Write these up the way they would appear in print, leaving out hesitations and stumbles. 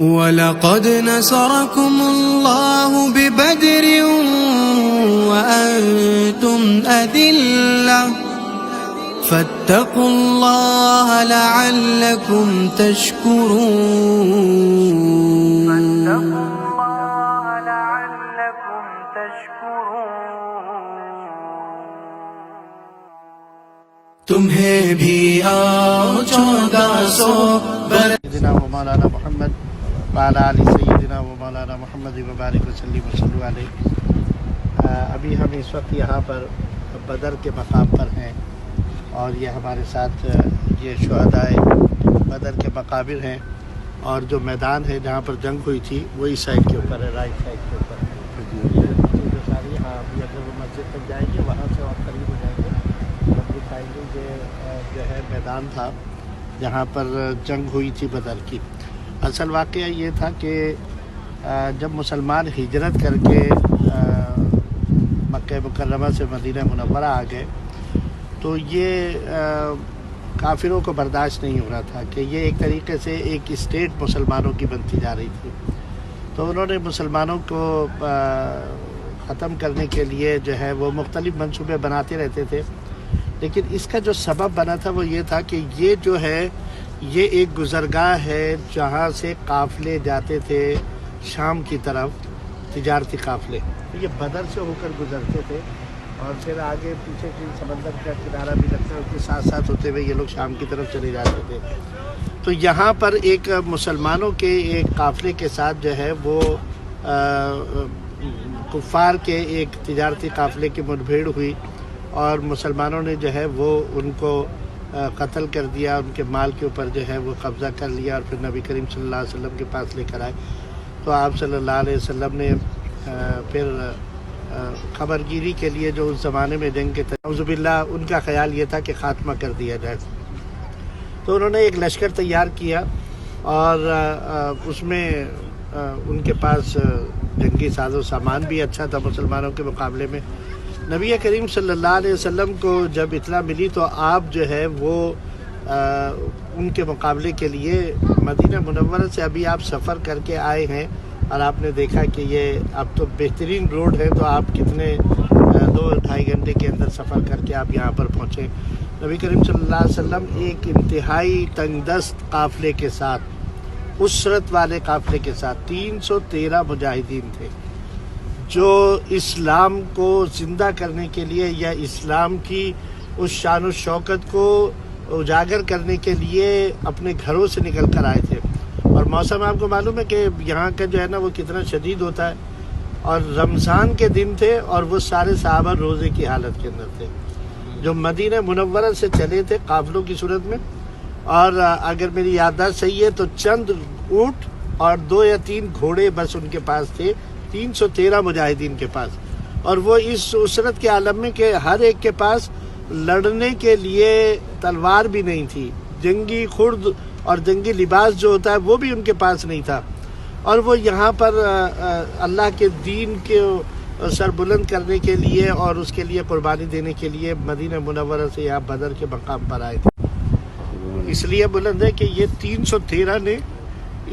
وَلَقَدْ نَصَرَكُمُ اللَّهُ بِبَدْرٍ وَأَنْتُمْ أَذِلَّةٌ فَاتَّقُوا اللَّهَ لَعَلَّكُمْ تشكرون تمہیں بھی آؤ 1400 سیدنا و مولانا محمد وعلی آل سیدنا و مولانا محمد وبارک وسلم وصلو علیہ۔ ابھی ہم اس وقت یہاں پر بدر کے مقام پر ہیں اور یہ ہمارے ساتھ یہ شہدائے بدر کے مقابر ہیں، اور جو میدان ہے جہاں پر جنگ ہوئی تھی وہی سائڈ کے اوپر ہے، رائٹ سائڈ کے اوپر ہے۔ جو ساری ہاں ابھی اگر وہ مسجد تک جائیں گے وہاں سے اور قریب ہو جائیں گے ہم دکھائیں گے کہ جو ہے میدان تھا جہاں پر جنگ ہوئی تھی بدر کی۔ اصل واقعہ یہ تھا کہ جب مسلمان ہجرت کر کے مکہ مکرمہ سے مدینہ منورہ آ گئے تو یہ کافروں کو برداشت نہیں ہو رہا تھا کہ یہ ایک طریقے سے ایک اسٹیٹ مسلمانوں کی بنتی جا رہی تھی، تو انہوں نے مسلمانوں کو ختم کرنے کے لیے جو ہے وہ مختلف منصوبے بناتے رہتے تھے، لیکن اس کا جو سبب بنا تھا وہ یہ تھا کہ یہ جو ہے یہ ایک گزرگاہ ہے جہاں سے قافلے جاتے تھے شام کی طرف، تجارتی قافلے یہ بدر سے ہو کر گزرتے تھے اور پھر آگے پیچھے کی سمندر کا کنارہ بھی لگتا ہے، اس کے ساتھ ساتھ ہوتے ہوئے یہ لوگ شام کی طرف چلے جاتے تھے۔ تو یہاں پر ایک مسلمانوں کے ایک قافلے کے ساتھ جو ہے وہ کفار کے ایک تجارتی قافلے کی مڈبھیڑ ہوئی اور مسلمانوں نے جو ہے وہ ان کو قتل کر دیا، ان کے مال کے اوپر جو ہے وہ قبضہ کر لیا اور پھر نبی کریم صلی اللہ علیہ وسلم کے پاس لے کر آئے۔ تو آپ صلی اللہ علیہ وسلم نے پھر خبر گیری کے لیے جو اس زمانے میں جنگ کے اعوذ باللہ ان کا خیال یہ تھا کہ خاتمہ کر دیا جائے، تو انہوں نے ایک لشکر تیار کیا اور اس میں ان کے پاس جنگی ساز و سامان بھی اچھا تھا مسلمانوں کے مقابلے میں۔ نبی کریم صلی اللہ علیہ وسلم کو جب اطلاع ملی تو آپ جو ہے وہ ان کے مقابلے کے لیے مدینہ منورہ سے ابھی آپ سفر کر کے آئے ہیں اور آپ نے دیکھا کہ یہ اب تو بہترین روڈ ہے، تو آپ کتنے 2-2.5 گھنٹے کے اندر سفر کر کے آپ یہاں پر پہنچے۔ نبی کریم صلی اللہ علیہ وسلم ایک انتہائی تنگ دست قافلے کے ساتھ، اسرت والے قافلے کے ساتھ 313 مجاہدین تھے جو اسلام کو زندہ کرنے کے لیے یا اسلام کی اس شان و شوکت کو اجاگر کرنے کے لیے اپنے گھروں سے نکل کر آئے تھے۔ اور موسم آپ کو معلوم ہے کہ یہاں کا جو ہے نا وہ کتنا شدید ہوتا ہے، اور رمضان کے دن تھے اور وہ سارے صحابہ روزے کی حالت کے اندر تھے جو مدینہ منورہ سے چلے تھے قافلوں کی صورت میں، اور اگر میری یادداشت صحیح ہے تو چند اونٹ اور 2 یا 3 گھوڑے بس ان کے پاس تھے 313 مجاہدین کے پاس، اور وہ اس اسرت کے عالم میں کہ ہر ایک کے پاس لڑنے کے لیے تلوار بھی نہیں تھی، جنگی خرد اور جنگی لباس جو ہوتا ہے وہ بھی ان کے پاس نہیں تھا، اور وہ یہاں پر اللہ کے دین کے سر بلند کرنے کے لیے اور اس کے لیے قربانی دینے کے لیے مدینہ منورہ سے یہاں بدر کے مقام پر آئے تھے۔ اس لیے بلند ہے کہ یہ 313 نے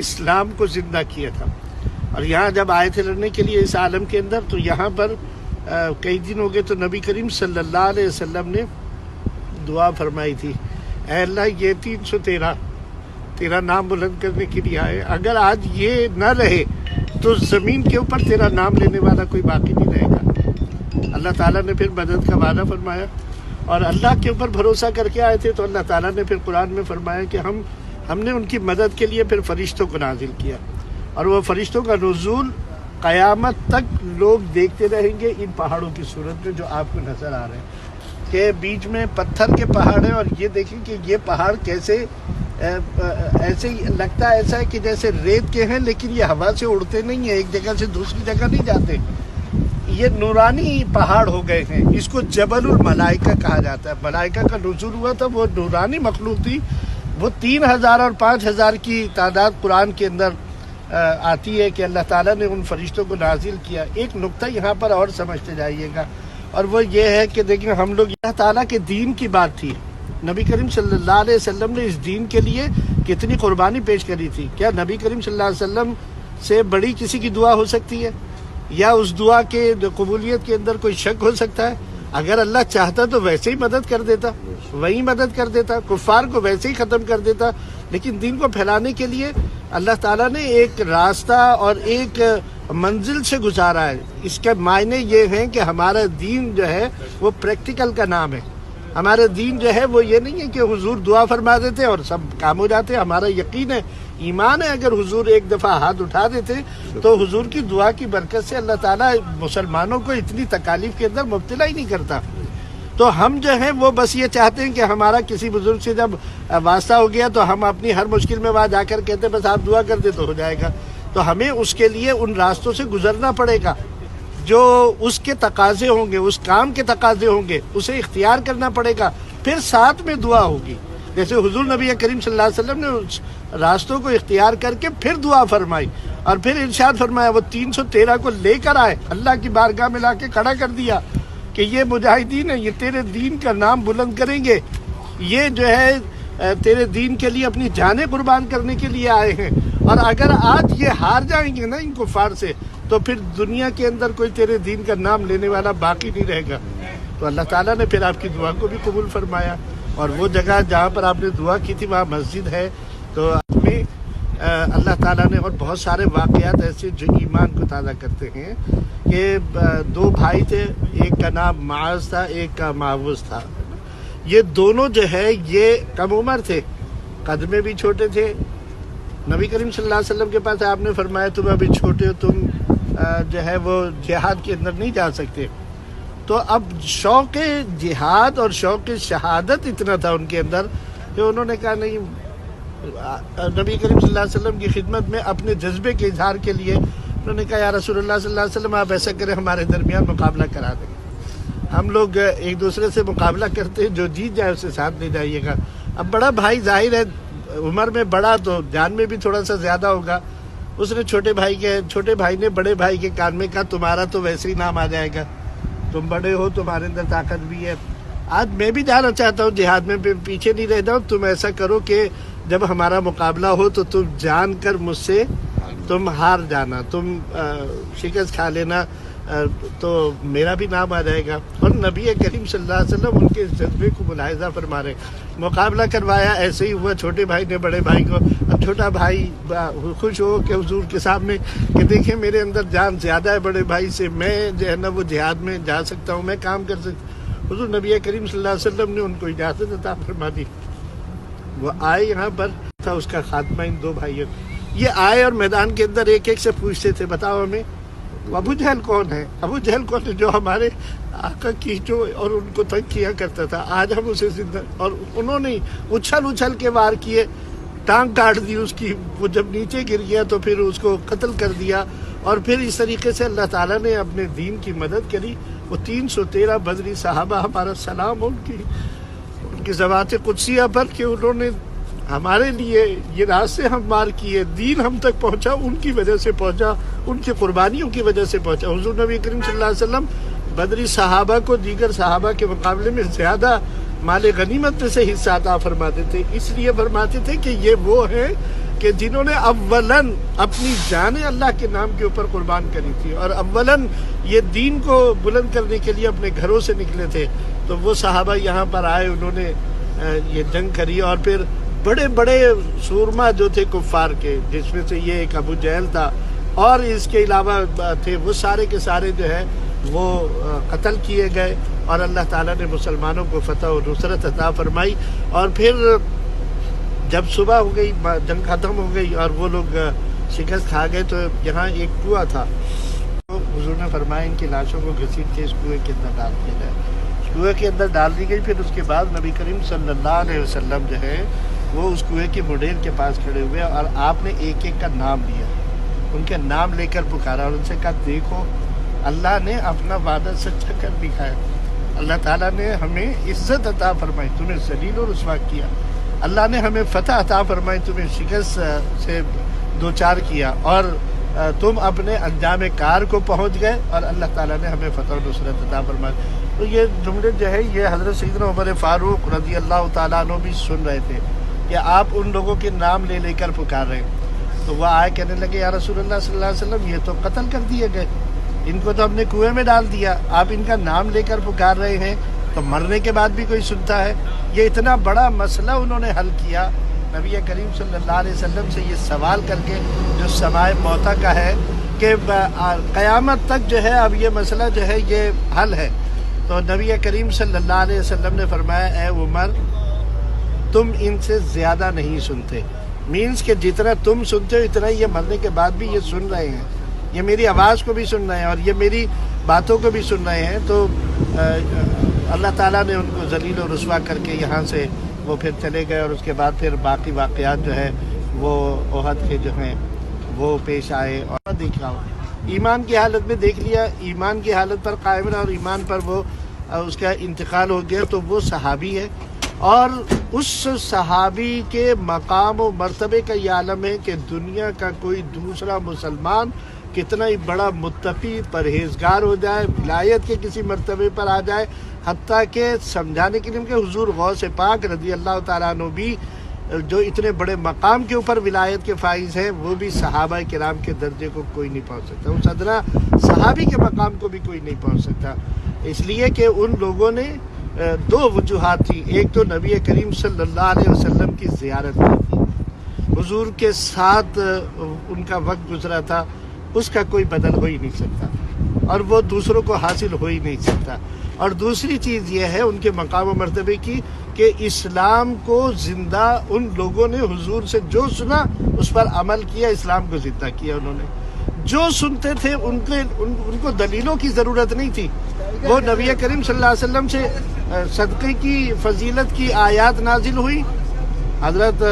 اسلام کو زندہ کیا تھا، اور یہاں جب آئے تھے لڑنے کے لیے اس عالم کے اندر تو یہاں پر کئی دن ہو گئے، تو نبی کریم صلی اللہ علیہ وسلم نے دعا فرمائی تھی، اے اللہ یہ 313 تیرا نام بلند کرنے کے لیے آئے، اگر آج یہ نہ رہے تو زمین کے اوپر تیرا نام لینے والا کوئی باقی نہیں رہے گا۔ اللہ تعالیٰ نے پھر مدد کا وعدہ فرمایا، اور اللہ کے اوپر بھروسہ کر کے آئے تھے تو اللہ تعالیٰ نے پھر قرآن میں فرمایا کہ ہم نے ان کی مدد کے لیے پھر فرشتوں کو نازل کیا، اور وہ فرشتوں کا نزول قیامت تک لوگ دیکھتے رہیں گے ان پہاڑوں کی صورت میں جو آپ کو نظر آ رہے ہیں کہ بیچ میں پتھر کے پہاڑ ہیں، اور یہ دیکھیں کہ یہ پہاڑ کیسے ایسے ہی لگتا ہے، ایسا ہے کہ جیسے ریت کے ہیں، لیکن یہ ہوا سے اڑتے نہیں ہیں، ایک جگہ سے دوسری جگہ نہیں جاتے، یہ نورانی پہاڑ ہو گئے ہیں۔ اس کو جبل الملائکہ کہا جاتا ہے، ملائکہ کا نزول ہوا تھا، وہ نورانی مخلوق تھی، وہ 3000 اور 5000 کی تعداد قرآن کے اندر آتی ہے کہ اللہ تعالیٰ نے ان فرشتوں کو نازل کیا۔ ایک نقطہ یہاں پر اور سمجھتے جائیے گا، اور وہ یہ ہے کہ دیکھیں ہم لوگ اللہ تعالیٰ کے دین کی بات تھی، نبی کریم صلی اللہ علیہ وسلم نے اس دین کے لیے کتنی قربانی پیش کری تھی. کیا نبی کریم صلی اللہ علیہ وسلم سے بڑی کسی کی دعا ہو سکتی ہے؟ یا اس دعا کے قبولیت کے اندر کوئی شک ہو سکتا ہے؟ اگر اللہ چاہتا تو ویسے ہی مدد کر دیتا, وہی مدد کر دیتا, کفار کو ویسے ہی ختم کر دیتا. لیکن دین کو پھیلانے کے لیے اللہ تعالیٰ نے ایک راستہ اور ایک منزل سے گزارا ہے. اس کے معنی یہ ہیں کہ ہمارا دین جو ہے وہ پریکٹیکل کا نام ہے. ہمارا دین جو ہے وہ یہ نہیں ہے کہ حضور دعا فرما دیتے اور سب کام ہو جاتے. ہمارا یقین ہے, ایمان ہے, اگر حضور ایک دفعہ ہاتھ اٹھا دیتے تو حضور کی دعا کی برکت سے اللہ تعالیٰ مسلمانوں کو اتنی تکالیف کے اندر مبتلا ہی نہیں کرتا. تو ہم جو ہیں وہ بس یہ چاہتے ہیں کہ ہمارا کسی بزرگ سے جب واسطہ ہو گیا تو ہم اپنی ہر مشکل میں وہاں جا کر کہتے ہیں بس آپ دعا کر دے تو ہو جائے گا. تو ہمیں اس کے لیے ان راستوں سے گزرنا پڑے گا جو اس کے تقاضے ہوں گے, اس کام کے تقاضے ہوں گے, اسے اختیار کرنا پڑے گا. پھر ساتھ میں دعا ہوگی. جیسے حضور نبی کریم صلی اللہ علیہ وسلم نے اس راستوں کو اختیار کر کے پھر دعا فرمائی اور پھر ارشاد فرمایا. وہ 313 کو لے کر آئے, اللہ کی بارگاہ میں لا کے کھڑا کر دیا کہ یہ مجاہدین ہیں, یہ تیرے دین کا نام بلند کریں گے, یہ جو ہے تیرے دین کے لیے اپنی جانیں قربان کرنے کے لیے آئے ہیں. اور اگر آج یہ ہار جائیں گے نا ان کفار سے تو پھر دنیا کے اندر کوئی تیرے دین کا نام لینے والا باقی نہیں رہے گا. تو اللہ تعالیٰ نے پھر آپ کی دعا کو بھی قبول فرمایا. اور وہ جگہ جہاں پر آپ نے دعا کی تھی وہاں مسجد ہے. تو میں اللہ تعالیٰ نے اور بہت سارے واقعات ایسے جو ایمان کو تازہ کرتے ہیں کہ 2 بھائی تھے, ایک کا نام معاذ تھا, ایک کا معوذ تھا. یہ دونوں جو ہے یہ کم عمر تھے, قد میں بھی چھوٹے تھے. نبی کریم صلی اللہ علیہ وسلم کے پاس آپ نے فرمایا تم ابھی چھوٹے ہو, تم جو ہے وہ جہاد کے اندر نہیں جا سکتے. تو اب شوق جہاد اور شوق شہادت اتنا تھا ان کے اندر کہ انہوں نے کہا نہیں, نبی کریم صلی اللہ علیہ وسلم کی خدمت میں اپنے جذبے کے اظہار کے لیے انہوں نے کہا یا رسول اللہ صلی اللہ علیہ وسلم آپ ایسا کریں ہمارے درمیان مقابلہ کرا دیں. ہم لوگ ایک دوسرے سے مقابلہ کرتے ہیں, جو جیت جائے اسے ساتھ لے جائیے گا. اب بڑا بھائی ظاہر ہے عمر میں بڑا تو جان میں بھی تھوڑا سا زیادہ ہوگا. اس نے چھوٹے بھائی نے بڑے بھائی کے کان میں کہا تمہارا تو ویسے ہی نام آ جائے گا, تم بڑے ہو, تمہارے اندر طاقت بھی ہے. آج میں بھی جانا چاہتا ہوں جہاد میں, پیچھے نہیں رہ جاؤں. تم ایسا کرو کہ جب ہمارا مقابلہ ہو تو تم جان کر مجھ سے تم ہار جانا, تم شکست کھا لینا, تو میرا بھی نام آ جائے گا. اور نبی کریم صلی اللہ علیہ وسلم ان کے جذبے کو ملاحظہ فرما رہے. مقابلہ کروایا, ایسے ہی ہوا, چھوٹے بھائی نے بڑے بھائی کو. اب چھوٹا بھائی خوش ہو کہ حضور کے سامنے کہ دیکھیں میرے اندر جان زیادہ ہے بڑے بھائی سے, میں جو ہے نا وہ جہاد میں جا سکتا ہوں, میں کام کر سکتا ہوں. حضور نبی کریم صلی اللہ علیہ وسلم نے ان کو اجازت عطا فرما دی. وہ آئے یہاں پر تھا اس کا خاتمہ ان 2 بھائیوں. یہ آئے اور میدان کے اندر ایک ایک سے پوچھتے تھے بتاؤ ہمیں ابو جہل کون ہے, ابو جہل کون ہے جو ہمارے آقا کی جو اور ان کو تنگ کیا کرتا تھا, آج ہم اسے زندہ. اور انہوں نے اچھل کے وار کیے, ٹانگ کاٹ دی اس کی, وہ جب نیچے گر گیا تو پھر اس کو قتل کر دیا. اور پھر اس طریقے سے اللہ تعالیٰ نے اپنے دین کی مدد کری. وہ 313 بدری صحابہ, ہمارا سلام ان کی ذوات قدسیہ پر کہ انہوں نے ہمارے لیے یہ راستے ہم مار کیے, دین ہم تک پہنچا ان کی وجہ سے پہنچا, ان کی قربانیوں کی وجہ سے پہنچا. حضور نبی کریم صلی اللہ علیہ وسلم بدری صحابہ کو دیگر صحابہ کے مقابلے میں زیادہ مال غنیمت میں سے حصہ عطا فرماتے تھے. اس لیے فرماتے تھے کہ یہ وہ ہیں کہ جنہوں نے اولاً اپنی جانیں اللہ کے نام کے اوپر قربان کری تھی, اور اولاً یہ دین کو بلند کرنے کے لیے اپنے گھروں سے نکلے تھے. تو وہ صحابہ یہاں پر آئے, انہوں نے یہ جنگ کری. اور پھر بڑے بڑے سورما جو تھے کفار کے, جس میں سے یہ ایک ابو جہل تھا اور اس کے علاوہ تھے, وہ سارے کے سارے جو ہے وہ قتل کیے گئے. اور اللہ تعالیٰ نے مسلمانوں کو فتح و نصرت عطا فرمائی. اور پھر جب صبح ہو گئی, جنگ ختم ہو گئی اور وہ لوگ شکست کھا گئے, تو یہاں ایک کنواں تھا. تو حضور نے فرمایا ان کی لاشوں کو گھسیٹ کے اس کنویں کے اندر ڈال دیا جائے. کنویں کے اندر ڈال دی گئی. پھر اس کے بعد نبی کریم صلی اللہ علیہ وسلم جو ہے وہ اس کنویں کے مڈیر کے پاس کھڑے ہوئے اور آپ نے ایک ایک کا نام لیا, ان کے نام لے کر پکارا اور ان سے کہا دیکھو اللہ نے اپنا وعدہ سچا کر دکھایا. اللہ تعالیٰ نے ہمیں عزت عطا فرمائی, تمہیں ذلیل و رسوا کیا. اللہ نے ہمیں فتح عطا فرمائی, تمہیں شکست سے دوچار کیا, اور تم اپنے انجام کار کو پہنچ گئے, اور اللہ تعالیٰ نے ہمیں فتح و نصرت عطا فرمائی. تو یہ جملے جو ہے یہ حضرت سیدنا عمر فاروق رضی اللہ تعالیٰ عنہ بھی سن رہے تھے. کہ آپ ان لوگوں کے نام لے لے کر پکار رہے ہیں۔ تو وہ آئے کہنے لگے یا رسول اللہ صلی اللہ علیہ وسلم یہ تو قتل کر دیے گئے، ان کو تو ہم نے کنویں میں ڈال دیا، آپ ان کا نام لے کر پکار رہے ہیں تو مرنے کے بعد بھی کوئی سنتا ہے؟ یہ اتنا بڑا مسئلہ انہوں نے حل کیا نبی کریم صلی اللہ علیہ وسلم سے یہ سوال کر کے جو سمائے موتا کا ہے کہ قیامت تک جو ہے اب یہ مسئلہ جو ہے یہ حل ہے۔ تو نبی کریم صلی اللہ علیہ وسلم نے فرمایا اے عمر تم ان سے زیادہ نہیں سنتے، مینس کہ جتنا تم سنتے ہو اتنا یہ مرنے کے بعد بھی یہ سن رہے ہیں، یہ میری آواز کو بھی سن رہے ہیں اور یہ میری باتوں کو بھی سن رہے ہیں۔ تو اللہ تعالیٰ نے ان کو ذلیل و رسوا کر کے یہاں سے وہ پھر چلے گئے، اور اس کے بعد پھر باقی واقعات جو ہے وہ احد کے جو ہیں وہ پیش آئے۔ اور دیکھ رہا ہوں ایمان کی حالت میں دیکھ لیا، ایمان کی حالت پر قائم رہا اور ایمان پر وہ اس کا انتقال ہو گیا، تو وہ صحابی ہے، اور اس صحابی کے مقام و مرتبے کا یہ عالم ہے کہ دنیا کا کوئی دوسرا مسلمان کتنا ہی بڑا متقی پرہیزگار ہو جائے، ولایت کے کسی مرتبے پر آ جائے، حتیٰ کہ سمجھانے کے لیے کہ حضور غوث پاک رضی اللہ تعالیٰ عنہ بھی جو اتنے بڑے مقام کے اوپر ولایت کے فائز ہیں، وہ بھی صحابہ کرام کے درجے کو کوئی نہیں پہنچ سکتا، اس ادنا صحابی کے مقام کو بھی کوئی نہیں پہنچ سکتا، اس لیے کہ ان لوگوں نے دو وجوہات تھی۔ ایک تو نبی کریم صلی اللہ علیہ وسلم کی زیارت کی تھی، حضور کے ساتھ ان کا وقت گزرا تھا، اس کا کوئی بدل ہو ہی نہیں سکتا اور وہ دوسروں کو حاصل ہو ہی نہیں سکتا۔ اور دوسری چیز یہ ہے ان کے مقام و مرتبے کی کہ اسلام کو زندہ ان لوگوں نے حضور سے جو سنا اس پر عمل کیا، اسلام کو زندہ کیا انہوں نے۔ جو سنتے تھے ان کو دلیلوں کی ضرورت نہیں تھی، وہ نبی کریم صلی اللہ علیہ وسلم سے صدقے کی فضیلت کی آیات نازل ہوئی، حضرت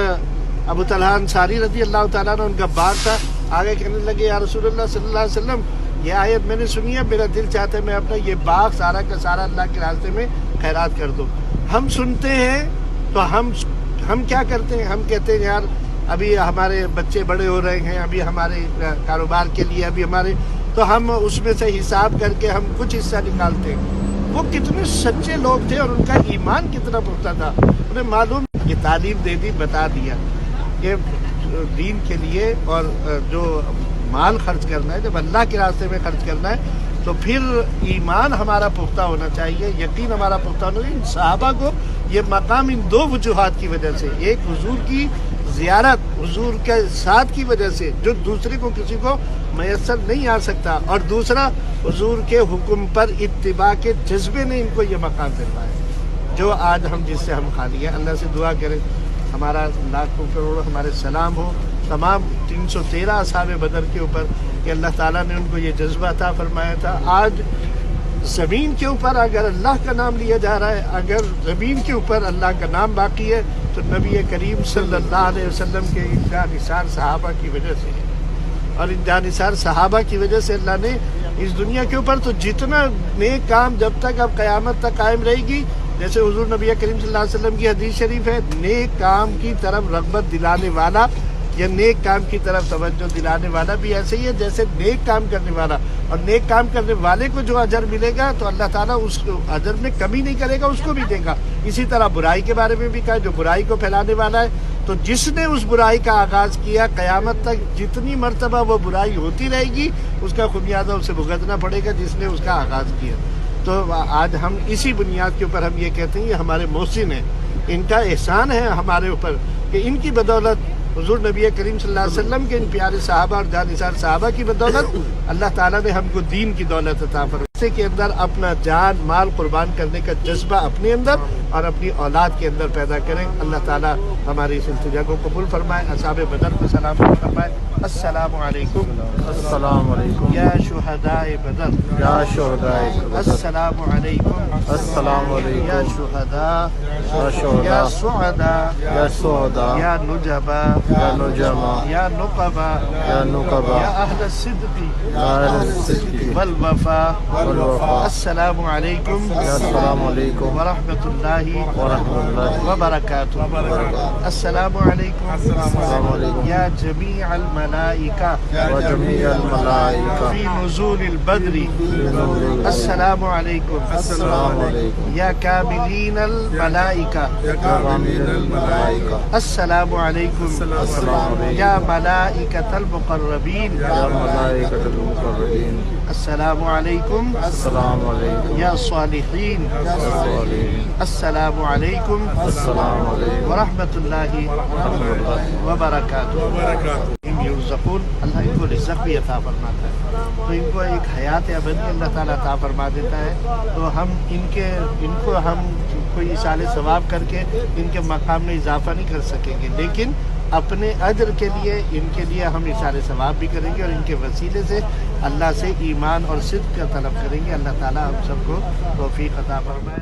ابو طلحہ انصاری رضی اللہ تعالیٰ عنہ ان کا باغ تھا، آگے کہنے لگے یا رسول اللہ صلی اللہ علیہ وسلم یہ آیت میں نے سنی ہے، میرا دل چاہتا ہے میں اپنا یہ باغ سارا کا سارا اللہ کے راستے میں خیرات کر دوں۔ ہم سنتے ہیں تو ہم کیا کرتے ہیں؟ ہم کہتے ہیں یار ابھی ہمارے بچے بڑے ہو رہے ہیں، ابھی ہمارے کاروبار کے لیے ابھی ہمارے، تو ہم اس میں سے حساب کر کے ہم کچھ حصہ نکالتے ہیں۔ وہ کتنے سچے لوگ تھے اور ان کا ایمان کتنا پختہ تھا، انہیں معلوم یہ تعلیم دے دی، بتا دیا کہ دین کے لیے اور جو مال خرچ کرنا ہے جب اللہ کے راستے میں خرچ کرنا ہے تو پھر ایمان ہمارا پختہ ہونا چاہیے، یقین ہمارا پختہ ہونا چاہیے۔ ان صحابہ کو یہ مقام ان دو وجوہات کی وجہ سے، ایک حضور کی زیارت، حضور کے ساتھ کی وجہ سے جو دوسرے کو کسی کو میسر نہیں آ سکتا، اور دوسرا حضور کے حکم پر اتباع کے جذبے نے ان کو یہ مقام دلوایا جو آج ہم جس سے ہم خالی ہیں۔ اللہ سے دعا کریں ہمارا لاکھوں کروڑ ہمارے سلام ہو تمام 313 اصحاب بدر کے اوپر کہ اللہ تعالیٰ نے ان کو یہ جذبہ عطا فرمایا تھا۔ آج زمین کے اوپر اگر اللہ کا نام لیا جا رہا ہے، اگر زمین کے اوپر اللہ کا نام باقی ہے تو نبی کریم صلی اللہ علیہ وسلم کے ان جانثار صحابہ کی وجہ سے ہے، اور ان جانثار صحابہ کی وجہ سے اللہ نے اس دنیا کے اوپر تو جتنا نیک کام جب تک اب قیامت تک قائم رہے گی، جیسے حضور نبی کریم صلی اللہ علیہ وسلم کی حدیث شریف ہے نیک کام کی طرف رغبت دلانے والا یا نیک کام کی طرف توجہ دلانے والا بھی ایسے ہی ہے جیسے نیک کام کرنے والا، اور نیک کام کرنے والے کو جو اجر ملے گا تو اللہ تعالیٰ اس اجر میں کمی نہیں کرے گا، اس کو بھی دے گا۔ اسی طرح برائی کے بارے میں بھی کہا جو برائی کو پھیلانے والا ہے تو جس نے اس برائی کا آغاز کیا قیامت تک جتنی مرتبہ وہ برائی ہوتی رہے گی اس کا خمیازہ اسے بھگتنا پڑے گا جس نے اس کا آغاز کیا۔ تو آج ہم اسی بنیاد کے اوپر ہم یہ کہتے ہیں یہ ہمارے محسن ہیں، ان کا احسان ہے ہمارے اوپر کہ ان کی بدولت حضور نبی کریم صلی اللہ علیہ وسلم کے ان پیارے صحابہ اور جانثار صحابہ کی بدولت اللہ تعالیٰ نے ہم کو دین کی دولت عطا فرمائی کے اندر اپنا جان مال قربان کرنے کا جذبہ اپنے اندر اور اپنی اولاد کے اندر پیدا کریں۔ اللہ تعالیٰ ہماری اس التجا کو قبول فرمائے، اصحاب بدر کو سلام فرمائے۔ السلام علیکم السلام علیکم یا شہداء بدر، یا شہداء بدر، السلام علیکم السلام علیکم یا شہداء یا شہداء، یا سعداء یا سعداء، یا نجبا یا نجما، یا نقبا یا نقبا، یا اہل الصدق یا اہل الصدق والوفا والوفاء. السلام علیکم السلام علیکم ورحمۃ اللہ ورحمۃ اللہ وبرکاتہ. السلام علیکم السلام علیکم یا جمیع الملائکہ وجميع الملائکہ فی نزول البدر. السلام علیکم السلام علیکم یا کاملین الملائکہ. وجميع الملائکہ السلام علیکم السلام علیکم یا ملائکۃ المقربین. یا ملائکۃ المقربین. السلام علیکم السلام علیکم یا صالحین. السلام علیکم السلام علیکم ورحمۃ اللہ وبرکاتہ. یرزقون، اللہ ان کو رزق بھی عطا فرماتا ہے، تو ان کو ایک حیات ابدی اللہ تعالیٰ عطا فرما دیتا ہے. تو ہم ان کو ہم کوئی اصال ثواب کر کے ان کے مقام میں اضافہ نہیں کر سکیں گے، لیکن اپنے اجر کے لیے ان کے لیے ہم اصال ثواب بھی کریں گے، اور ان کے وسیلے سے اللہ سے ایمان اور صدق کا طلب کریں گے. اللہ تعالیٰ ہم سب کو توفیق عطا فرمائے.